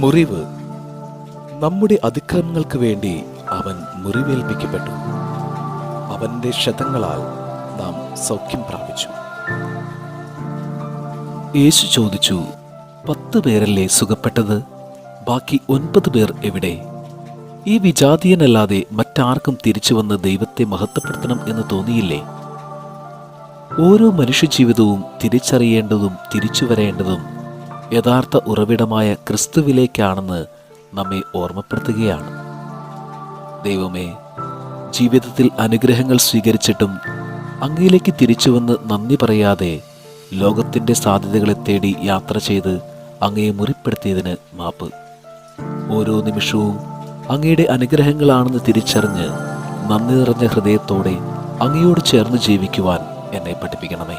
മുറിവ്. നമ്മുടെ അതിക്രമങ്ങൾക്ക് വേണ്ടി അവൻ മുറിവേൽപ്പിക്കപ്പെട്ടു. അവന്റെ ക്ഷതങ്ങളാൽ നാം സൗഖ്യം പ്രാപിച്ചു. യേശു ചോദിച്ചു, 10 പേരല്ലേ സുഖപ്പെട്ടത്? ബാക്കി 9 പേർ എവിടെ? ഈ വിജാതീയനല്ലാതെ മറ്റാർക്കും തിരിച്ചു വന്ന് ദൈവത്തെ മഹത്വപ്പെടുത്തണം എന്ന് തോന്നിയില്ലേ? ഓരോ മനുഷ്യജീവിതവും തിരിച്ചറിയേണ്ടതും തിരിച്ചു വരേണ്ടതും യഥാർത്ഥ ഉറവിടമായ ക്രിസ്തുവിലേക്കാണെന്ന് നമ്മെ ഓർമ്മപ്പെടുത്തുകയാണ്. ദൈവമേ, ജീവിതത്തിൽ അനുഗ്രഹങ്ങൾ സ്വീകരിച്ചിട്ടും അങ്ങയിലേക്ക് തിരിച്ചുവന്ന് നന്ദി പറയാതെ ലോകത്തിൻ്റെ സാധ്യതകളെ തേടി യാത്ര ചെയ്ത് അങ്ങയെ മുറിപ്പെടുത്തിയതിന് മാപ്പ്. ഓരോ നിമിഷവും അങ്ങയുടെ അനുഗ്രഹങ്ങളാണെന്ന് തിരിച്ചറിഞ്ഞ് നന്ദി നിറഞ്ഞ ഹൃദയത്തോടെ അങ്ങയോട് ചേർന്ന് ജീവിക്കുവാൻ എന്നെ പഠിപ്പിക്കണമേ.